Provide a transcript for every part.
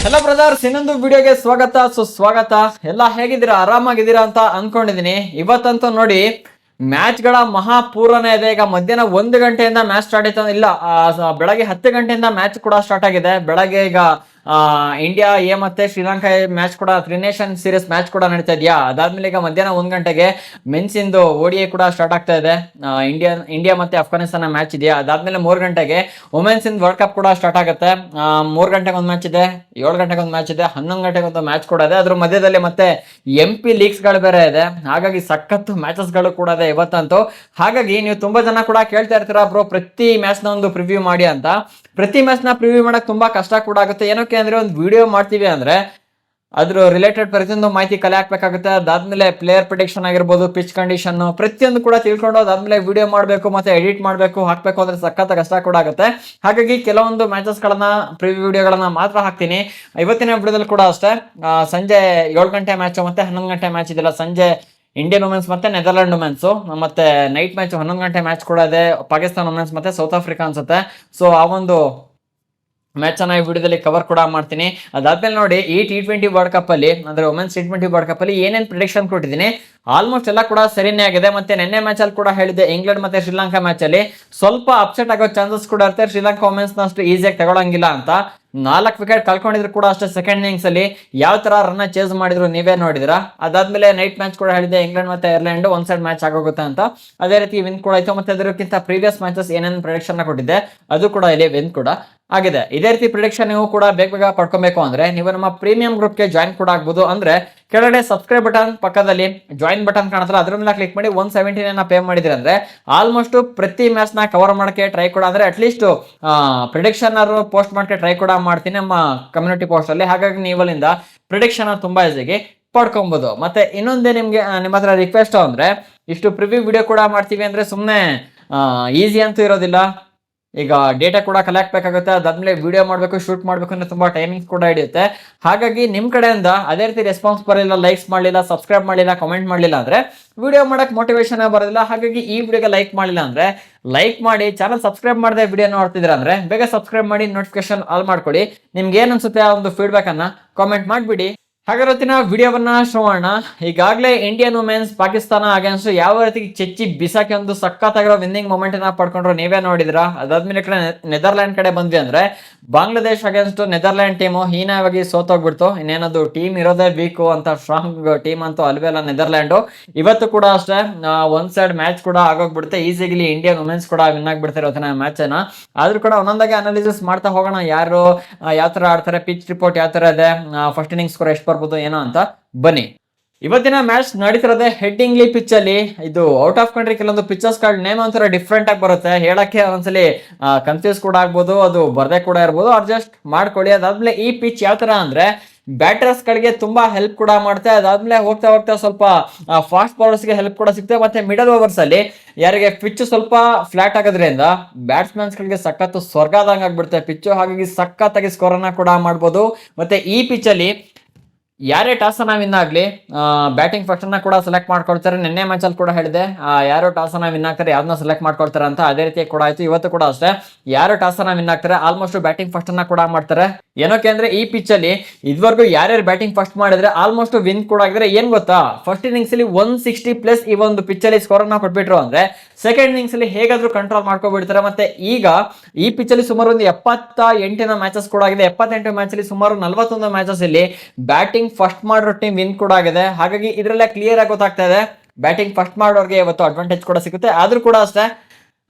Hello brothers, ಇನ್ನೊಂದು ವಿಡಿಯೋಗೆ ಸ್ವಾಗತ ಸುಸ್ವಾಗತ. ಎಲ್ಲ ಹೇಗಿದ್ದೀರಾ? ಆರಾಮಾಗಿದ್ದೀರಾ ಅಂತ ಅನ್ಕೊಂಡಿದೀನಿ. ಇವತ್ತಂತೂ ನೋಡಿ ಮ್ಯಾಚ್ ಗಳ ಮಹಾಪೂರನೇ ಇದೆ. ಈಗ ಮಧ್ಯಾಹ್ನ 1 ಗಂಟೆಯಿಂದ ಮ್ಯಾಚ್ ಸ್ಟಾರ್ಟ್ ಆಯ್ತು. ಇಲ್ಲ, ಬೆಳಗ್ಗೆ 10 ಗಂಟೆಯಿಂದ ಮ್ಯಾಚ್ ಕೂಡ ಸ್ಟಾರ್ಟ್ ಆಗಿದೆ. ಬೆಳಗ್ಗೆ ಈಗ ಇಂಡಿಯಾ ಎ ಮತ್ತೆ ಶ್ರೀಲಂಕಾ ಮ್ಯಾಚ್ ಕೂಡ 3 ನೇಷನ್ ಸೀರೀಸ್ ಮ್ಯಾಚ್ ಕೂಡ ನಡೀತಾ ಇದೆಯಾ. ಅದಾದ್ಮೇಲೆ ಈಗ ಮಧ್ಯಾಹ್ನ 1 ಗಂಟೆಗೆ ಮೆನ್ಸ್ ಇಂದು ODI ಕೂಡ ಸ್ಟಾರ್ಟ್ ಆಗ್ತಾ ಇದೆ. ಇಂಡಿಯಾ ಮತ್ತೆ ಅಫ್ಘಾನಿಸ್ತಾನ ಮ್ಯಾಚ್ ಇದೆಯಾ. ಅದಾದ್ಮೇಲೆ 3 ಗಂಟೆಗೆ ವುಮೆನ್ಸ್ ಇನ್ ವರ್ಲ್ಡ್ ಕಪ್ ಕೂಡ ಸ್ಟಾರ್ಟ್ ಆಗುತ್ತೆ. 3 ಗಂಟೆಗೆ ಒಂದು ಮ್ಯಾಚ್ ಇದೆ, 7 ಗಂಟೆಗೆ ಒಂದು ಮ್ಯಾಚ್ ಇದೆ, 11 ಗಂಟೆಗೆ ಒಂದು ಮ್ಯಾಚ್ ಕೂಡ ಇದೆ. ಅದ್ರ ಮಧ್ಯದಲ್ಲಿ ಮತ್ತೆ MP ಲೀಗ್ಸ್ ಗಳು ಬೇರೆ ಇದೆ. ಹಾಗಾಗಿ ಸಖತ್ತು ಮ್ಯಾಚಸ್ ಗಳು ಕೂಡ ಇದೆ ಇವತ್ತಂತೂ. ಹಾಗಾಗಿ ನೀವು ತುಂಬಾ ಜನ ಕೂಡ ಕೇಳ್ತಾ ಇರ್ತೀರಾ, ಬ್ರೋ ಪ್ರತಿ ಮ್ಯಾಚ್ ನ ಒಂದು ಪ್ರಿವ್ಯೂ ಮಾಡಿ ಅಂತ. ಪ್ರತಿ ಮ್ಯಾಚ್ ನ ಪ್ರಿವ್ಯೂ ಮಾಡಕ್ ತುಂಬಾ ಕಷ್ಟ ಕೂಡ ಆಗುತ್ತೆ. ಏನಕ್ಕೆ ಅಂದ್ರೆ ಒಂದು ವಿಡಿಯೋ ಮಾಡ್ತೀವಿ ಅಂದ್ರೆ ಅದ್ರ ರಿಲೇಟೆಡ್ ಪ್ರತಿಯೊಂದು ಮಾಹಿತಿ ಕಲೆ ಹಾಕ್ಬೇಕಾಗುತ್ತೆ. ಅದಾದ್ಮೇಲೆ ಪ್ಲೇಯರ್ ಪ್ರಿಡಿಕ್ಷನ್ ಆಗಿರ್ಬೋದು, ಪಿಚ್ ಕಂಡೀಷನ್ ಪ್ರತಿಯೊಂದು ಕೂಡ ತಿಳ್ಕೊಂಡು ಅದಾದ್ಮೇಲೆ ವಿಡಿಯೋ ಮಾಡಬೇಕು ಮತ್ತೆ ಎಡಿಟ್ ಮಾಡಬೇಕು, ಹಾಕ್ಬೇಕು ಅಂದ್ರೆ ಸಖತ್ ಕಷ್ಟ ಕೂಡ ಆಗುತ್ತೆ. ಹಾಗಾಗಿ ಕೆಲವೊಂದು ಮ್ಯಾಚಸ್ ಗಳನ್ನ ಪ್ರಿವ್ಯೂ ವಿಡಿಯೋಗಳನ್ನ ಮಾತ್ರ ಹಾಕ್ತೀನಿ. ಇವತ್ತಿನ ವಿಡಿಯೋದಲ್ಲಿ ಕೂಡ ಅಷ್ಟೇ ಸಂಜೆ 7 ಗಂಟೆ ಮ್ಯಾಚ್ ಮತ್ತೆ 11 ಗಂಟೆ ಮ್ಯಾಚ್ ಇದೆಲ್ಲ, ಸಂಜೆ ಇಂಡಿಯನ್ ವುಮೆನ್ಸ್ ಮತ್ತೆ ನೆದರ್ಲ್ಯಾಂಡ್ ವುಮೆನ್ಸ್, ಮತ್ತೆ ನೈಟ್ ಮ್ಯಾಚ್ 11 ಗಂಟೆ ಮ್ಯಾಚ್ ಕೂಡ ಇದೆ, ಪಾಕಿಸ್ತಾನ ವುಮೆನ್ಸ್ ಮತ್ತೆ ಸೌತ್ ಆಫ್ರಿಕಾ ಅನ್ಸುತ್ತೆ. ಸೊ ಆ ಒಂದು ಮ್ಯಾಚ್ ಅನ್ನ ಈ ವಿಡಿಯೋದಲ್ಲಿ ಕವರ್ ಕೂಡ ಮಾಡ್ತೀನಿ. ಅದಾದ್ಮೇಲೆ ನೋಡಿ ಈ T20 ವರ್ಲ್ಡ್ ಕಪ್ ಅಲ್ಲಿ ಅಂದ್ರೆ ವುಮೆನ್ಸ್ T20 ವರ್ಲ್ಡ್ ಕಪ್ ಅಲ್ಲಿ ಏನೇನ್ ಪ್ರಿಡಿಕ್ಷನ್ ಕೊಟ್ಟಿದ್ದೀನಿ ಆಲ್ಮೋಸ್ಟ್ ಎಲ್ಲ ಕೂಡ ಸರಿನೇ ಆಗಿದೆ. ಮತ್ತೆ ನಿನ್ನೆ ಮ್ಯಾಚ್ ಅಲ್ಲಿ ಕೂಡ ಹೇಳಿದೆ, ಇಂಗ್ಲೆಂಡ್ ಮತ್ತೆ ಶ್ರೀಲಂಕಾ ಮ್ಯಾಚ್ ಅಲ್ಲಿ ಸ್ವಲ್ಪ ಅಪ್ಸೆಟ್ ಆಗೋ ಚಾನ್ಸಸ್ ಕೂಡ ಇರುತ್ತೆ. ಶ್ರೀಲಂಕಾ ವುಮೆನ್ಸ್ ನ ಅಷ್ಟು ಈಸಿಯಾಗಿ ತಗೊಳಂಗಿಲ್ಲ ಅಂತ. 4 ವಿಕೆಟ್ ಕಳ್ಕೊಂಡಿದ್ರು ಕೂಡ ಅಷ್ಟೇ ಸೆಕೆಂಡ್ ಇನ್ನಿಂಗ್ಸ್ ಅಲ್ಲಿ. ಯಾವ ತರ ರನ್ ಚೇಸ್ ಮಾಡಿದ್ರು ನೀವೇ ನೋಡಿದಿರಾ. ಅದಾದ್ಮೇಲೆ ನೈಟ್ ಮ್ಯಾಚ್ ಕೂಡ ಹೇಳಿದೆ, ಇಂಗ್ಲೆಂಡ್ ಮತ್ತೆ ಐರ್ಲೆಂಡ್ ಒಂದ್ ಸೈಡ್ ಮ್ಯಾಚ್ ಆಗೋಗುತ್ತೆ ಅಂತ. ಅದೇ ರೀತಿ ವಿನ್ ಕೂಡ ಆಯ್ತು. ಮತ್ತೆ ಅದಕ್ಕಿಂತ ಪ್ರೀವಿಯಸ್ ಮ್ಯಾಚಸ್ ಏನೇನು ಪ್ರಿಡಿಕ್ಷನ್ ಕೊಟ್ಟಿದ್ದೆ ಅದು ಕೂಡ ಇಲ್ಲಿ ವಿನ್ ಕೂಡ ಆಗಿದೆ. ಇದೇ ರೀತಿ ಪ್ರಿಡಿಕ್ಷನ್ ನೀವು ಕೂಡ ಬೇಗ ಪಡ್ಕೊಬೇಕು ಅಂದ್ರೆ ನೀವು ನಮ್ಮ ಪ್ರೀಮಿಯಂ ಗ್ರೂಪ್ಗೆ ಜಾಯಿನ್ ಕೂಡ ಆಗ್ಬೋದು. ಅಂದ್ರೆ ಕೆಳಗಡೆ ಸಬ್ಸ್ಕ್ರೈಬ್ ಬಟನ್ ಪಕ್ಕದಲ್ಲಿ ಜಾಯಿನ್ ಬಟನ್ ಕಾಣುತ್ತಲ್ಲ, ಅದ್ರ ಮೇಲೆ ಕ್ಲಿಕ್ ಮಾಡಿ 179 ಪೇ ಮಾಡಿದ್ರಿ ಅಂದ್ರೆ ಆಲ್ಮೋಸ್ಟ್ ಪ್ರತಿ ಮ್ಯಾಚ್ ನ ಕವರ್ ಮಾಡಕ್ಕೆ ಟ್ರೈ ಕೂಡ, ಅಂದ್ರೆ ಅಟ್ಲೀಸ್ಟ್ ಪ್ರಿಡಿಕ್ಷನ್ ಪೋಸ್ಟ್ ಮಾಡಕ್ಕೆ ಟ್ರೈ ಕೂಡ ಮಾಡ್ತೀನಿ ನಮ್ಮ ಕಮ್ಯುನಿಟಿ ಪೋಸ್ಟ್ ಅಲ್ಲಿ. ಹಾಗಾಗಿ ನೀವು ಅಲ್ಲಿಂದ ಪ್ರಿಡಿಕ್ಷನ್ ತುಂಬಾ ಈಸಿಯಾಗಿ ಪಡ್ಕೊಬಹುದು. ಮತ್ತೆ ಇನ್ನೊಂದೇ ನಿಮ್ಗೆ ನಿಮ್ಮ ಹತ್ರ ರಿಕ್ವೆಸ್ಟ್ ಅಂದ್ರೆ, ಇಷ್ಟು ಪ್ರಿವ್ಯೂ ವಿಡಿಯೋ ಕೂಡ ಮಾಡ್ತೀವಿ ಅಂದ್ರೆ ಸುಮ್ಮನೆ ಈಸಿ ಅಂತೂ ಇರೋದಿಲ್ಲ. ಈಗ ಡೇಟಾ ಕೂಡ ಕಲೆಕ್ಟ್ ಬೇಕಾಗುತ್ತೆ. ಅದಾದ್ಮೇಲೆ ವಿಡಿಯೋ ಮಾಡಬೇಕು, ಶೂಟ್ ಮಾಡಬೇಕು ಅಂದ್ರೆ ತುಂಬಾ ಟೈಮಿಂಗ್ಸ್ ಕೂಡ ಹಿಡಿಯುತ್ತೆ. ಹಾಗಾಗಿ ನಿಮ್ ಕಡೆಯಿಂದ ಅದೇ ರೀತಿ ರೆಸ್ಪಾನ್ಸ್ ಬರಲಿಲ್ಲ, ಲೈಕ್ಸ್ ಮಾಡಲಿಲ್ಲ, ಸಬ್ಸ್ಕ್ರೈಬ್ ಮಾಡಲಿಲ್ಲ, ಕಮೆಂಟ್ ಮಾಡಲಿಲ್ಲ ಅಂದ್ರೆ ವಿಡಿಯೋ ಮಾಡಕ್ ಮೋಟಿವೇಶನ್ ಬರೋದಿಲ್ಲ. ಹಾಗಾಗಿ ಈ ವಿಡಿಯೋಗೆ ಲೈಕ್ ಮಾಡಲಿಲ್ಲ ಅಂದ್ರೆ ಲೈಕ್ ಮಾಡಿ, ಚಾನಲ್ ಸಬ್ಸ್ಕ್ರೈಬ್ ಮಾಡದೆ ವಿಡಿಯೋ ನೋಡ್ತಿದ್ರ ಅಂದ್ರೆ ಬೇಗ ಸಬ್ಸ್ಕ್ರೈಬ್ ಮಾಡಿ, ನೋಟಿಫಿಕೇಶನ್ ಆಲ್ ಮಾಡ್ಕೊಳ್ಳಿ. ನಿಮ್ಗೆ ಏನ್ ಅನ್ಸುತ್ತೆ ಆ ಒಂದು ಫೀಡ್ಬ್ಯಾಕ್ ಅನ್ನ ಕಾಮೆಂಟ್ ಮಾಡ್ಬಿಡಿ. ಹಾಗಾದ್ರೆ ವಿಡಿಯೋವನ್ನ ಶೋ ಮಾಡೋಣ. ಈಗಾಗಲೇ ಇಂಡಿಯನ್ ವುಮೆನ್ಸ್ ಪಾಕಿಸ್ತಾನ ಅಗೇನ್ಸ್ಟ್ ಯಾವ ರೀತಿ ಚೆಚ್ಚಿ ಬಿಸಾಕಿ ಒಂದು ಸಖತ್ತಾಗಿರೋ ವಿನ್ನಿಂಗ್ ಮೊಮೆಂಟ್ ಅನ್ನ ಪಡ್ಕೊಂಡ್ರು ನೀವೇ ನೋಡಿದ್ರ. ಅದಾದ್ಮೇಲೆ ಕಡೆ ನೆದರ್ಲ್ಯಾಂಡ್ ಕಡೆ ಬಂದ್ವಿ ಅಂದ್ರೆ ಬಾಂಗ್ಲಾದೇಶ್ ಅಗೇನ್ಸ್ಟ್ ನೆದರ್ಲ್ಯಾಂಡ್ ಟೀಮು ಹೀನವಾಗಿ ಸೋತೋಗ್ಬಿಡ್ತು. ಇನ್ನೇನದು ಟೀಮ್ ಇರೋದೇ ವೀಕು ಅಂತ, ಸ್ಟ್ರಾಂಗ್ ಟೀಮ್ ಅಂತೂ ಅಲ್ವೇ ಅಲ್ಲ ನೆದರ್ಲ್ಯಾಂಡ್. ಇವತ್ತು ಕೂಡ ಅಷ್ಟೇ ಒಂದ್ ಸೈಡ್ ಮ್ಯಾಚ್ ಕೂಡ ಆಗೋಗ್ಬಿಡುತ್ತೆ. ಈಸಿಲಿ ಇಂಡಿಯನ್ ವುಮೆನ್ಸ್ ಕೂಡ ವಿನ್ ಆಗ್ಬಿಡ್ತಾರೆ ಇವತ್ತಿನ ಮ್ಯಾಚ್ ಅನ್ನ. ಆದ್ರೂ ಕೂಡ ಒಂದೊಂದಾಗಿ ಅನಾಲಿಸಿಸ್ ಮಾಡ್ತಾ ಹೋಗೋಣ. ಯಾರು ಯಾವ ತರ ಆಡ್ತಾರೆ, ಪಿಚ್ ರಿಪೋರ್ಟ್ ಯಾವ ತರ ಇದೆ, ಫಸ್ಟ್ ಇನ್ನಿಂಗ್ಸ್ ಸ್ಕೋರ್ ಎಷ್ಟು ಬರ್ಬೋದು ಏನೋ ಅಂತ ಬನ್ನಿ. ಇವತ್ತಿನ ಮ್ಯಾಚ್ ನಡೀತಿರೋದೆ ಹೆಡ್ಡಿಂಗ್ಲಿ ಪಿಚ್ ಅಲ್ಲಿ. ಇದು ಔಟ್ ಆಫ್ ಕಂಟ್ರಿ ಕೆಲವೊಂದು ಪಿಚರ್ಸ್ ಗಳ ನೇಮ್ ಒಂಥರ ಡಿಫ್ರೆಂಟ್ ಆಗಿ ಬರುತ್ತೆ, ಹೇಳಕ್ಕೆ ಒಂದ್ಸಲಿ ಕನ್ಫ್ಯೂಸ್ ಕೂಡ ಆಗ್ಬೋದು, ಅದು ಬರ್ದೇ ಕೂಡ ಇರ್ಬೋದು, ಅಡ್ಜಸ್ಟ್ ಮಾಡ್ಕೊಳ್ಳಿ. ಅದಾದ್ಮೇಲೆ ಈ ಪಿಚ್ ಯಾವ ತರ ಅಂದ್ರೆ ಬ್ಯಾಟರ್ಸ್ ಗಳಿಗೆ ತುಂಬಾ ಹೆಲ್ಪ್ ಕೂಡ ಮಾಡುತ್ತೆ. ಅದಾದ್ಮೇಲೆ ಹೋಗ್ತಾ ಹೋಗ್ತಾ ಸ್ವಲ್ಪ ಫಾಸ್ಟ್ ಬೌಲರ್ಸ್ ಗೆ ಹೆಲ್ಪ್ ಕೂಡ ಸಿಗುತ್ತೆ. ಮತ್ತೆ ಮಿಡಲ್ ಓವರ್ಸ್ ಅಲ್ಲಿ ಯಾರಿಗೆ ಪಿಚ್ ಸ್ವಲ್ಪ ಫ್ಲಾಟ್ ಆಗೋದ್ರಿಂದ ಬ್ಯಾಟ್ಸ್ಮನ್ಸ್ ಗಳಿಗೆ ಸಖತ್ತು ಸ್ವರ್ಗದಂಗ ಆಗ್ಬಿಡುತ್ತೆ ಪಿಚ್. ಹಾಗಾಗಿ ಸಖತ್ತಾಗಿ ಸ್ಕೋರ್ ಅನ್ನ ಕೂಡ ಮಾಡ್ಬೋದು. ಮತ್ತೆ ಈ ಪಿಚ್ ಅಲ್ಲಿ ಯಾರೇ ಟಾಸ್ ಅನ್ನ ವಿನ್ ಆಗ್ಲಿ ಬ್ಯಾಟಿಂಗ್ ಫಸ್ಟ್ ಅನ್ನ ಕೂಡ ಸೆಲೆಕ್ಟ್ ಮಾಡ್ಕೊಳ್ತಾರೆ. ನಿನ್ನೆ ಮ್ಯಾಚ್ ಅಲ್ಲಿ ಕೂಡ ಹೇಳಿದೆ, ಯಾರು ಟಾಸ್ ಅನ್ನ ವಿನ್ ಆಗ್ತಾರೆ ಯಾರನ್ನ ಸೆಲೆಕ್ಟ್ ಮಾಡ್ಕೊಳ್ತಾರೆ ಅಂತ. ಅದೇ ರೀತಿ ಕೂಡ ಆಯ್ತು. ಇವತ್ತು ಕೂಡ ಅಷ್ಟೇ ಯಾರು ಟಾಸ್ ಅನ್ನ ವಿನ್ ಆಗ್ತಾರೆ ಆಲ್ಮೋಸ್ಟ್ ಬ್ಯಾಟಿಂಗ್ ಫಸ್ಟ್ ಅನ್ನ ಕೂಡ ಮಾಡ್ತಾರೆ. ಏನಕ್ಕೆ ಅಂದ್ರೆ ಈ ಪಿಚ್ ಅಲ್ಲಿ ಇದುವರೆಗೂ ಯಾರ್ಯಾರು ಬ್ಯಾಟಿಂಗ್ ಫಸ್ಟ್ ಮಾಡಿದ್ರೆ ಆಲ್ಮೋಸ್ಟ್ ವಿನ್ ಕೂಡ ಆಗಿದ್ರೆ. ಏನ್ ಗೊತ್ತಾ, ಫಸ್ಟ್ ಇನ್ನಿಂಗ್ಸ್ ಅಲ್ಲಿ 160+ ಈ ಒಂದು ಪಿಚ್ ಅಲ್ಲಿ ಸ್ಕೋರ್ ಅನ್ನ ಕೊಟ್ಬಿಟ್ರು ಅಂದ್ರೆ ಸೆಕೆಂಡ್ ಇನ್ನಿಂಗ್ಸ್ ಅಲ್ಲಿ ಹೇಗಾದ್ರೂ ಕಂಟ್ರೋಲ್ ಮಾಡ್ಕೊಬಿಡ್ತಾರೆ. ಮತ್ತೆ ಈಗ ಈ ಪಿಚ್ ಅಲ್ಲಿ ಸುಮಾರು ಒಂದು 78 ಮ್ಯಾಚಸ್ ಕೂಡ ಆಗಿದೆ. 78 ಮ್ಯಾಚ್ ಅಲ್ಲಿ ಸುಮಾರು 41 ಮ್ಯಾಚಸ್ ಇಲ್ಲಿ ಬ್ಯಾಟಿಂಗ್ ಫಸ್ಟ್ ಮಾಡೋ ಟೀಮ್ ವಿನ್ ಕೂಡ ಆಗಿದೆ. ಹಾಗಾಗಿ ಇದ್ರಲ್ಲೇ ಕ್ಲಿಯರ್ ಆಗಿ ಗೊತ್ತಾಗ್ತಾ ಇದೆ ಬ್ಯಾಟಿಂಗ್ ಫಸ್ಟ್ ಮಾಡೋರ್ಗೆ ಇವತ್ತು ಅಡ್ವಾಂಟೇಜ್ ಕೂಡ ಸಿಗುತ್ತೆ. ಆದ್ರೂ ಕೂಡ ಅಷ್ಟೇ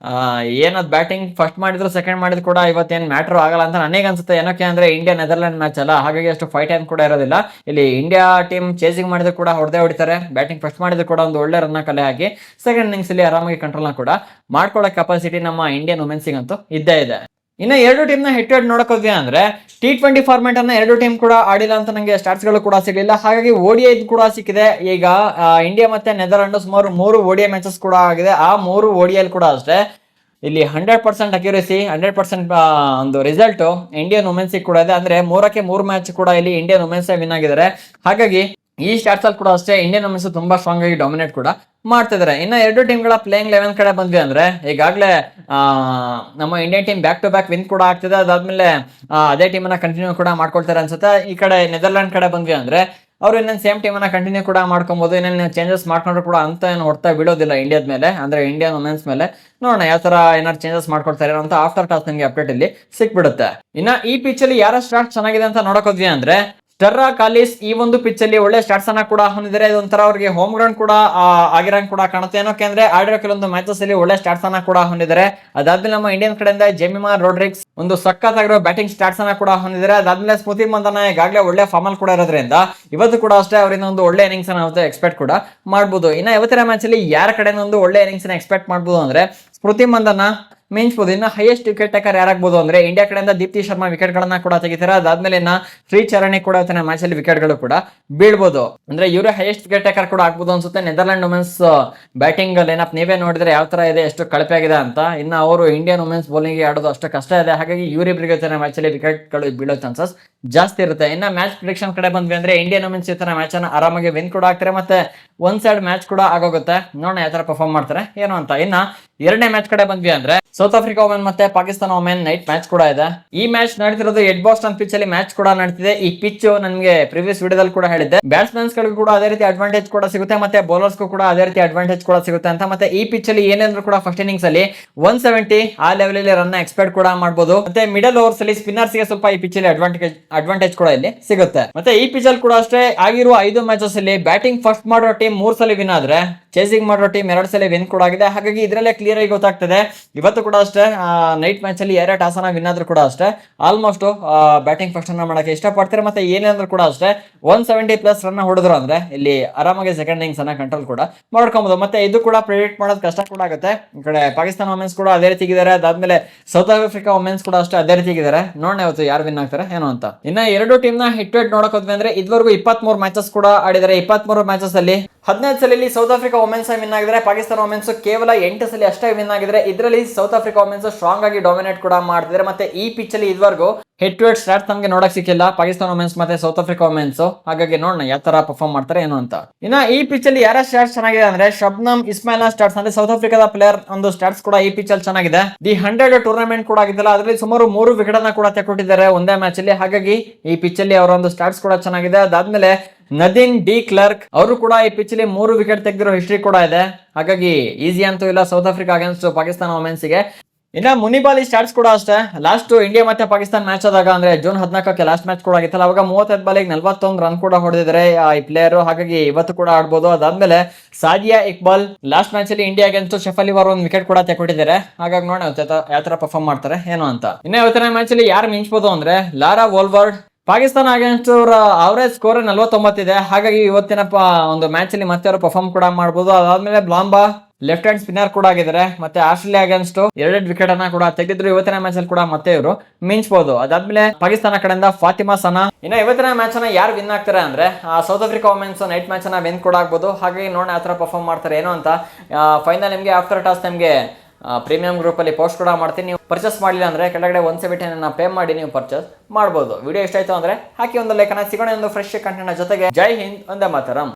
ಏನದ್ ಬ್ಯಾಟಿಂಗ್ ಫಸ್ಟ್ ಮಾಡಿದ್ರು ಸೆಕೆಂಡ್ ಮಾಡಿದ್ರು ಕೂಡ ಇವತ್ತೇನು ಮ್ಯಾಟರ್ ಆಗಲ್ಲ ಅಂತ ನನಗೆ ಅನ್ಸುತ್ತೆ. ಏನಕ್ಕೆ ಅಂದ್ರೆ ಇಂಡಿಯಾ ನೆದರ್ಲ್ಯಾಂಡ್ ಮ್ಯಾಚ್ ಅಲ್ಲ, ಹಾಗಾಗಿ ಅಷ್ಟು ಫೈಟ್ ಟೈಮ್ ಕೂಡ ಇರೋದಿಲ್ಲ. ಇಲ್ಲಿ ಇಂಡಿಯಾ ಟೀಮ್ ಚೇಸಿಂಗ್ ಮಾಡಿದ್ರು ಕೂಡ ಹೊಡೆದೇ ಹೊಡಿತಾರೆ, ಬ್ಯಾಟಿಂಗ್ ಫಸ್ಟ್ ಮಾಡಿದ್ರು ಕೂಡ ಒಂದು ಒಳ್ಳೆ ರನ್ ಕಲೆ ಹಾಕಿ ಸೆಕೆಂಡ್ ಇನ್ನಿಂಗ್ಸ್ ಅಲ್ಲಿ ಆರಾಮಾಗಿ ಕಂಟ್ರೋಲ್ ಕೂಡ ಮಾಡ್ಕೊಳ್ಳೋ ಕೆಪಾಸಿಟಿ ನಮ್ಮ ಇಂಡಿಯನ್ ವುಮೆನ್ಸ್ ಅಂತೂ ಇದ್ದೇ ಇದೆ. ಇನ್ನು ಎರಡು ಟೀಮ್ ನ ಹೆಡ್ ನೋಡಕ್ ಹೋದ್ವಿ ಅಂದ್ರೆ T20 ಫಾರ್ಮೆಟ್ ಅನ್ನ ಎರಡು ಟೀಮ್ ಕೂಡ ಆಡಿಲ್ಲ ಅಂತ ನಂಗೆ ಸ್ಟಾಟ್ಸ್ ಗಳು ಕೂಡ ಸಿಗಲಿಲ್ಲ. ಹಾಗಾಗಿ ODI ಕೂಡ ಸಿಕ್ಕಿದೆ. ಈಗ ಇಂಡಿಯಾ ಮತ್ತೆ ನೆದರ್ಲ್ಯಾಂಡ್ ಸುಮಾರು 3 ODI ಮ್ಯಾಚಸ್ ಕೂಡ ಆಗಿದೆ. ಆ 3 ODI ಕೂಡ ಅಷ್ಟೇ ಇಲ್ಲಿ 100% ಅಕ್ಯುರೇಸಿ, 100% ಒಂದು ರಿಸಲ್ಟ್ ಇಂಡಿಯನ್ ವುಮೆನ್ಸ್ ಕೂಡ ಇದೆ. ಅಂದ್ರೆ 3ಕ್ಕೆ 3 ಮ್ಯಾಚ್ ಕೂಡ ಇಲ್ಲಿ ಇಂಡಿಯನ್ ವುಮೆನ್ಸ್ ವಿನ್ ಆಗಿದ್ದಾರೆ. ಹಾಗಾಗಿ ಈ ಸ್ಟಾಟ್ಸ್ ಅಲ್ಲಿ ಕೂಡ ಅಷ್ಟೇ ಇಂಡಿಯನ್ ವುಮೆನ್ಸ್ ತುಂಬಾ ಸ್ಟ್ರಾಂಗ್ ಆಗಿ ಡಾಮಿನೇಟ್ ಕೂಡ ಮಾಡ್ತಿದ್ದಾರೆ. ಇನ್ನ ಎರಡು ಟೀಮ್ಗಳ ಪ್ಲೇಯಿಂಗ್ 11 ಕಡೆ ಬಂದ್ವಿ ಅಂದ್ರೆ ಈಗಾಗಲೇ ನಮ್ಮ Indian team back to back win ಕೂಡ ಆಗ್ತಿದೆ. ಅದಾದ್ಮೇಲೆ ಅದೇ ಟೀಮ್ ಅನ್ನ ಕಂಟಿನ್ಯೂ ಕೂಡ ಮಾಡ್ಕೊಳ್ತಾರೆ ಅನ್ಸುತ್ತೆ. ಈ ಕಡೆ ನೆದರ್ಲ್ಯಾಂಡ್ ಕಡೆ ಬಂದ್ವಿ ಅಂದ್ರೆ ಅವ್ರು ಇನ್ನೇನು ಸೇಮ್ ಟೀಮ್ ಅನ್ನ ಕಂಟಿನ್ಯೂ ಕೂಡ ಮಾಡ್ಕೊಬಹುದು. ಇನ್ನೇನು ಚೇಂಜಸ್ ಮಾಡ್ಕೊಂಡ್ರು ಕೂಡ ಅಂತ ಏನು ಹೊಡ್ತಾ ಬೀಳೋದಿಲ್ಲ ಇಂಡಿಯಾದ ಮೇಲೆ, ಅಂದ್ರೆ ಇಂಡಿಯನ್ ವುಮೆನ್ಸ್ ಮೇಲೆ. ನೋಡೋಣ ಯಾವ ತರ ಏನಾದ್ರು ಚೇಂಜಸ್ ಮಾಡ್ಕೊಳ್ತಾರೆ ಅಂತ ಆಫ್ಟರ್ ಟಾಸ್ ನಿಮಗೆ ಅಪ್ಡೇಟ್ ಇಲ್ಲಿ ಸಿಕ್ಬಿಡುತ್ತೆ. ಇನ್ನ ಈ ಪಿಚ್ ಅಲ್ಲಿ ಯಾರ ಸ್ಟಾರ್ಟ್ ಚೆನ್ನಾಗಿದೆ ಅಂತ ನೋಡಕ್ ಹೋದ್ವಿ ಅಂದ್ರೆ ಸ್ಟೆರ್ರಾ ಕಾಲಿಸ್ ಈ ಒಂದು ಪಿಚ್ ಅಲ್ಲಿ ಒಳ್ಳೆ ಸ್ಟಾರ್ಟ್ಸ್ ಅನ್ನ ಕೂಡ ಹೊಂದಿದ್ದಾರೆ. ಇದೊಂಥರ ಅವ್ರಿಗೆ ಹೋಮ್ ಗ್ರೌಂಡ್ ಕೂಡ ಆಗಿರಂಗ್ ಕೂಡ ಕಾಣುತ್ತೆ. ಏನಕ್ಕೆ ಅಂದ್ರೆ ಆಡಿರೋ ಕೆಲವೊಂದು ಮ್ಯಾಚಸ್ ಅಲ್ಲಿ ಒಳ್ಳೆ ಸ್ಟಾರ್ಟ್ಸ್ ಅನ್ನ ಕೂಡ ಹೊಂದಿದ್ದಾರೆ. ಅದಾದ್ಮೇಲೆ ನಮ್ಮ ಇಂಡಿಯನ್ ಕಡೆಯಿಂದ ಜೆಮಿಮಾ ರೋಡ್ರಿಕ್ಸ್ ಒಂದು ಸಖತ್ತಾಗಿರೋ ಬ್ಯಾಟಿಂಗ್ ಸ್ಟಾರ್ಟ್ಸ್ ಅನ್ನ ಕೂಡ ಹೊಂದಿದ್ದಾರೆ. ಅದಾದ್ಮೇಲೆ ಸ್ಮೃತಿ ಮಂದನ ಈಗಾಗಲೇ ಒಳ್ಳೆ ಫಾರ್ಮ್ ಅಲ್ಲಿ ಕೂಡ ಇರೋದ್ರಿಂದ ಇವತ್ತು ಕೂಡ ಅಷ್ಟೇ ಅವರಿಂದ ಒಂದು ಒಳ್ಳೆ ಇನ್ನಿಂಗ್ಸ್ ಅನ್ನ ಎಕ್ಸ್ಪೆಕ್ಟ್ ಕೂಡ ಮಾಡಬಹುದು. ಇನ್ನ ಇವತ್ತಿನ ಮ್ಯಾಚ್ ಅಲ್ಲಿ ಯಾರ ಕಡೆಯಿಂದ ಒಂದು ಒಳ್ಳೆ ಇನ್ನಿಂಗ್ಸ್ ಅನ್ನ ಎಕ್ಸ್ಪೆಕ್ಟ್ ಮಾಡಬಹುದು ಅಂದ್ರೆ ಸ್ಮೃತಿ ಮಂದನ ಮಿಂಚ್ಬೋದು. ಇನ್ನು ಹೈಯೆಸ್ಟ್ ವಿಕೆಟ್ ಟೇಕರ್ ಯಾರಾಗಬಹುದು ಅಂದ್ರೆ ಇಂಡಿಯಾ ಕಡೆಯಿಂದ ದೀಪ್ತಿ ಶರ್ಮಾ ವಿಕೆಟ್ ಗಳನ್ನ ಕೂಡ ತೆಗಿತಾರೆ. ಅದಾದ್ಮೇಲೆ ಇನ್ನ ಶ್ರೀಚರಣಿ ಕೂಡ ಇವತ್ತಿನ ಮ್ಯಾಚ್ ಅಲ್ಲಿ ವಿಕೆಟ್ ಗಳು ಕೂಡ ಬೀಳ್ಬೋದು. ಅಂದ್ರೆ ಇವರೇ ಹೈಯೆಸ್ಟ್ ವಿಕೆಟ್ ಟೇಕರ್ ಕೂಡ ಆಗ್ಬೋದು ಅನ್ಸುತ್ತೆ. ನೆದರ್ಲ್ಯಾಂಡ್ ವುಮೆನ್ಸ್ ಬ್ಯಾಟಿಂಗ್ ಲೈನಪ್ ನೀವೇ ನೋಡಿದ್ರೆ ಯಾವ ತರ ಇದೆ, ಎಷ್ಟು ಕಳಪೆ ಆಗಿದೆ ಅಂತ. ಇನ್ನು ಅವರು ಇಂಡಿಯನ್ ವುಮೆನ್ಸ್ ಬೌಲಿಂಗ್ ಆಡೋದು ಅಷ್ಟು ಕಷ್ಟ ಇದೆ. ಹಾಗಾಗಿ ಇವರಿಬ್ಬರಿಗೆ ಇವತ್ತಿನ ಮ್ಯಾಚ್ ಅಲ್ಲಿ ವಿಕೆಟ್ ಗಳು ಬೀಳೋ ಚಾನ್ಸಸ್ ಜಾಸ್ತಿ ಇರುತ್ತೆ. ಇನ್ನ ಮ್ಯಾಚ್ ಪ್ರಿಡಿಕ್ಷನ್ ಕಡೆ ಬಂದ್ವಿ ಅಂದ್ರೆ ಇಂಡಿಯನ್ ವುಮೆನ್ಸ್ ಇವತ್ತಿನ ಮ್ಯಾಚ್ ಅನ್ನ ಆರಾಮಾಗಿ ವಿನ್ ಕೂಡ ಆಗ್ತಾರೆ. ಮತ್ತೆ ಒಂದ್ ಸೈಡ್ ಮ್ಯಾಚ್ ಕೂಡ ಆಗೋಗುತ್ತೆ. ನೋಡೋಣ ಯಾವ ತರ ಪರ್ಫಾರ್ಮ್ ಮಾಡ್ತಾರೆ ಏನು ಅಂತ. ಇನ್ನ ಎರಡನೇ ಮ್ಯಾಚ್ ಕಡೆ ಬಂದ್ವಿ ಅಂದ್ರೆ ಸೌತ್ ಆಫ್ರಿಕಾ ವುಮೆನ್ ಮತ್ತೆ ಪಾಕಿಸ್ತಾನ ವುಮೆನ್ ನೈಟ್ ಮ್ಯಾಚ್ ಕೂಡ ಇದೆ. ಈ ಮ್ಯಾಚ್ ನಡೀತಿರೋದು ಎಡ್ ಬಾಸ್ಟನ್ ಪಿಚ್ ಅಲ್ಲಿ ಮ್ಯಾಚ್ ಕೂಡ ನಡೀತಿದೆ. ಈ ಪಿಚ್ ನನಗೆ ಪ್ರೀವಿಯಸ್ ವಿಡಿಯೋದಲ್ಲಿ ಕೂಡ ಹೇಳಿದ್ದೆ, ಬ್ಯಾಟ್ಸ್ಮನ್ಸ್ ಗಳಿಗೂ ಕೂಡ ಅದೇ ರೀತಿ ಅಡ್ವಾಂಟೇಜ್ ಕೂಡ ಸಿಗುತ್ತೆ, ಮತ್ತೆ ಬೌಲರ್ಸ್ ಕೂಡ ಅದೇ ರೀತಿ ಅಡ್ವಾಂಟೇಜ್ ಕೂಡ ಸಿಗುತ್ತೆ ಅಂತ. ಮತ್ತೆ ಈ ಪಿಚ್ ಅಲ್ಲಿ ಏನಾದ್ರು ಕೂಡ ಫಸ್ಟ್ ಇನ್ನಿಂಗ್ಸ್ ಅಲ್ಲಿ 170 ಆ ಲೆವೆಲ್ ಅಲ್ಲಿ ರನ್ ಎಕ್ಸ್ಪೆಕ್ಟ್ ಕೂಡ ಮಾಡಬಹುದು. ಮತ್ತೆ ಮಿಡಲ್ ಓವರ್ಸ್ ಅಲ್ಲಿ ಸ್ಪಿನ್ನರ್ಸ್ ಗೆ ಸ್ವಲ್ಪ ಈ ಪಿಚ್ ಅಲ್ಲಿ ಅಡ್ವಾಂಟೇಜ್ ಕೂಡ ಇಲ್ಲಿ ಸಿಗುತ್ತೆ. ಮತ್ತೆ ಈ ಪಿಚ್ ಅಲ್ಲಿ ಕೂಡ ಅಷ್ಟೇ ಆಗಿರುವ 5 ಮ್ಯಾಚಸ್ ಅಲ್ಲಿ ಬ್ಯಾಟಿಂಗ್ ಫಸ್ಟ್ ಮಾಡೋ ಟೀಮ್ 3 ಸಲ ವಿನ್ ಆದ್ರೆ ಚೇಸಿಂಗ್ ಮಾಡೋ ಟೀಮ್ 2 ಸಲ ವಿನ್ ಕೂಡ ಆಗಿದೆ. ಹಾಗಾಗಿ ಇದರಲ್ಲೇ ಕ್ಲಿಯರ್ ಆಗಿ ಗೊತ್ತಾಗ್ತದೆ. ಇವತ್ತು ಕೂಡ ಅಷ್ಟೇ ನೈಟ್ ಮ್ಯಾಚ್ ಅಲ್ಲಿ ಯಾರೇ ಟಾಸ್ ಅನ್ನ ವಿನ್ ಆದ್ರೂ ಕೂಡ ಅಷ್ಟೇ ಆಲ್ಮೋಸ್ಟ್ ಬ್ಯಾಟಿಂಗ್ ಫಸ್ಟ್ ಅನ್ನ ಮಾಡಕ್ಕೆ ಇಷ್ಟಪಡ್ತಾರೆ. ಮತ್ತೆ ಏನಾದ್ರೂ ಕೂಡ ಅಷ್ಟೇ 170+ ರನ್ ಹೊಡೆದ್ರು ಅಂದ್ರೆ ಇಲ್ಲಿ ಆರಾಮಾಗಿ ಸೆಕೆಂಡ್ ಇನ್ನಿಂಗ್ಸ್ ಅನ್ನ ಕಂಟ್ರೋಲ್ ಕೂಡ ಮಾಡ್ಕೊಬಹುದು. ಮತ್ತೆ ಇದು ಕೂಡ ಪ್ರೆಡಿಕ್ಟ್ ಮಾಡೋದು ಕಷ್ಟ ಕೂಡ ಆಗುತ್ತೆ. ಈ ಕಡೆ ಪಾಕಿಸ್ತಾನ ವುಮೆನ್ಸ್ ಕೂಡ ಅದೇ ರೀತಿ ಇದ್ದಾರೆ. ಅದಾದ್ಮೇಲೆ ಸೌತ್ ಆಫ್ರಿಕಾ ವುಮೆನ್ಸ್ ಕೂಡ ಅಷ್ಟೇ ಅದೇ ರೀತಿ ಇದ್ದಾರೆ. ನೋಡೋಣ ಇವತ್ತು ಯಾರು ವಿನ್ ಆಗ್ತಾರೆ ಏನು ಅಂತ. ಇನ್ನ ಎರಡು ಟೀಮ್ ನ ಹಿಟ್ ವೇಟ್ ನೋಡಕ್ ಹೋದ್ವಿ ಅಂದ್ರೆ ಇದುವರೆಗೂ 23 ಮ್ಯಾಚಸ್ ಕೂಡ ಆಡಿದ್ದಾರೆ. 23 ಮ್ಯಾಚಸ್ ಅಲ್ಲಿ 15 ಸಲ ಸೌತ್ ಆಫ್ರಿಕಾ ವುಮೆನ್ಸ್ ವಿನ್ ಆಗಿದ್ರೆ, ಪಾಕಿಸ್ತಾನ ವುಮೆನ್ಸ್ ಕೇವಲ 8 ಸಲ ಅಷ್ಟೇ ವಿನ್ ಆಗಿದ್ರೆ. ಇದರಲ್ಲಿ ಸೌತ್ ಆಫ್ರಿಕಾ ವುಮೆನ್ಸ್ ಸ್ಟ್ರಾಂಗ್ ಆಗಿ ಡಾಮಿನೇಟ್ ಕೂಡ ಮಾಡ್ತಿದ್ದಾರೆ. ಮತ್ತೆ ಈ ಪಿಚ್ ಅಲ್ಲಿ ಇದುವರೆಗೂ ಹೆಡ್ ಟು ಹೆಡ್ ಸ್ಟಾರ್ಟ್ ನಮಗೆ ನೋಡಕ್ ಸಿಕ್ಕಿಲ್ಲ ಪಾಕಿಸ್ತಾನ ವುಮೆನ್ಸ್ ಮತ್ತೆ ಸೌತ್ ಆಫ್ರಿಕಾ ವುಮೆನ್ಸ್. ಹಾಗಾಗಿ ನೋಡೋಣ ಯಾವ ತರ ಪರ್ಫಾರ್ಮ್ ಮಾಡ್ತಾರೆ ಏನು ಅಂತ. ಇನ್ನ ಈ ಪಿಚ್ ಅಲ್ಲಿ ಯಾರ ಸ್ಟಾರ್ಟ್ಸ್ ಚೆನ್ನಾಗಿದೆ ಅಂದ್ರೆ ಶಬ್ನಮ್ ಇಸ್ಮಾಯಿಲ್ ಸ್ಟಾರ್ಟ್ಸ್ ಅಂದ್ರೆ ಸೌತ್ ಆಫ್ರಿಕಾದ ಪ್ಲೇಯರ್ ಒಂದು ಸ್ಟಾರ್ಟ್ಸ್ ಕೂಡ ಈ ಪಿಚ್ ಅಲ್ಲಿ ಚೆನ್ನಾಗಿದೆ. ದಿ 100 ಟೂರ್ನಮೆಂಟ್ ಕೂಡ ಆಗಿದ್ದಲ್ಲ, ಅದರಲ್ಲಿ ಸುಮಾರು 3 ವಿಕೆಟ್ ಅನ್ನ ಕೂಡ ತೆಕ್ಕೊಟ್ಟಿದ್ದಾರೆ ಒಂದೇ ಮ್ಯಾಚ್ ಅಲ್ಲಿ. ಹಾಗಾಗಿ ಈ ಪಿಚ್ ಅಲ್ಲಿ ಅವರ ಒಂದು ಸ್ಟಾರ್ಟ್ಸ್ ಕೂಡ ಚೆನ್ನಾಗಿದೆ. ಅದಾದ್ಮೇಲೆ ನದೀನ್ ಡಿ ಕ್ಲರ್ಕ್ ಅವರು ಕೂಡ ಈ ಪಿಚ್ ಅಲ್ಲಿ 3 ವಿಕೆಟ್ ತೆಗೆದಿರೋ ಹಿಸ್ಟ್ರಿ ಕೂಡ ಇದೆ. ಹಾಗಾಗಿ ಈಸಿ ಅಂತೂ ಇಲ್ಲ South Africa against Pakistan women's ಗೆ. ಇನ್ನ ಮುನಿಬಾಲಿ ಸ್ಟಾರ್ಟ್ಸ್ ಕೂಡ ಅಷ್ಟೇ ಲಾಸ್ಟ್ ಇಂಡಿಯಾ ಮತ್ತೆ ಪಾಕಿಸ್ತಾನ ಮ್ಯಾಚ್ ಆದಾಗ ಅಂದ್ರೆ ಜೂನ್ 14ಕ್ಕೆ ಲಾಸ್ಟ್ ಮ್ಯಾಚ್ ಕೂಡ ಆಗಿತ್ತಲ್ಲ, ಅವಾಗ 35 ಬಾಲಿಗೆ 41 ರನ್ ಕೂಡ ಹೊಡೆದಿದ್ದಾರೆ ಈ ಪ್ಲೇಯರ್. ಹಾಗಾಗಿ ಇವತ್ತು ಕೂಡ ಆಡ್ಬೋದು. ಅದಾದ್ಮೇಲೆ ಸಾದಿಯಾ ಇಕ್ಬಾಲ್ ಲಾಸ್ಟ್ ಮ್ಯಾಚ್ ಅಲ್ಲಿ ಇಂಡಿಯಾ ಅಗೇನ್ಸ್ಟ್ ಶಫಲ್ ಇವರು ಒಂದು ವಿಕೆಟ್ ಕೂಡ ತೆಕ್ಕೊಟ್ಟಿದ್ದಾರೆ. ಹಾಗಾಗಿ ನೋಡೋಣ ಯಾವ ತರ ಪರ್ಫಾರ್ಮ್ ಮಾಡ್ತಾರೆ ಏನು ಅಂತ. ಇನ್ನ ಇವತ್ತಿನ ಮ್ಯಾಚ್ ಅಲ್ಲಿ ಯಾರು ಮಿಂಚ್ಬೋದು ಅಂದ್ರೆ ಲಾರಾ ವೋಲ್ವರ್ಡ್. ಪಾಕಿಸ್ತಾನ ಅಗೇನ್ಸ್ಟ್ ಅವರ ಅವರೇಜ್ ಸ್ಕೋರ್ 49 ಇದೆ. ಹಾಗಾಗಿ ಇವತ್ತಿನ ಒಂದು ಮ್ಯಾಚ್ ಅಲ್ಲಿ ಮತ್ತೆ ಅವರು ಪರ್ಫಾರ್ಮ್ ಕೂಡ ಮಾಡಬಹುದು. ಅದಾದ್ಮೇಲೆ ಬ್ಲಾಂಬಾ ಲೆಫ್ಟ್ ಹ್ಯಾಂಡ್ ಸ್ಪಿನ್ನರ್ ಕೂಡ ಆಗಿದ್ದಾರೆ. ಮತ್ತೆ ಆಸ್ಟ್ರೇಲಿಯಾ ಅಗೇನ್ಸ್ಟ್ 2 ವಿಕೆಟ್ ಅನ್ನ ಕೂಡ ತೆಗೆದಿದ್ರು. ಇವತ್ತಿನ ಮ್ಯಾಚ್ ಅಲ್ಲಿ ಕೂಡ ಮತ್ತೆ ಇವರು ಮಿಂಚ್ಬಹುದು. ಅದಾದ್ಮೇಲೆ ಪಾಕಿಸ್ತಾನ ಕಡೆಯಿಂದ ಫಾತಿಮಾ ಸನಾ. ಇನ್ನ ಇವತ್ತಿನ ಮ್ಯಾಚ್ ಅನ್ನ ಯಾರು ವಿನ್ ಆಗ್ತಾರೆ ಅಂದ್ರೆ South Africa women's night match ಅನ್ನ ವಿನ್ ಕೂಡ ಆಗ್ಬಹುದು. ಹಾಗಾಗಿ ನೋಡೋಣ ಯಾವ ತರ ಪರ್ಫಾರ್ಮ್ ಮಾಡ್ತಾರೆ ಏನು ಅಂತ. ಫೈನಲ್ ನಿಮಗೆ ಆಫ್ಟರ್ ಟಾಸ್ ನಿಮಗೆ ಪ್ರೀಮಿಯಂ ಗ್ರೂಪ್ ಅಲ್ಲಿ ಪೋಸ್ಟ್ ಕೂಡ ಮಾಡ್ತೀನಿ. ನೀವು ಪರ್ಚೇಸ್ ಮಾಡಿಲ್ಲ ಅಂದ್ರೆ ಕೆಳಗಡೆ 170 ಪೇ ಮಾಡಿ ನೀವು ಪರ್ಚೇಸ್ ಮಾಡಬಹುದು. ವಿಡಿಯೋ ಇಷ್ಟ ಆಯ್ತು ಅಂದ್ರೆ ಹಾಕಿ ಒಂದು ಲೈಕ್ ಅನ್ನ. ಸಿಗೋಣ ಒಂದು ಫ್ರೆಶ್ ಕಂಟೆಂಟ್ ಜೊತೆಗೆ. ಜೈ ಹಿಂದ್, ವಂದೇ ಮಾತರಂ.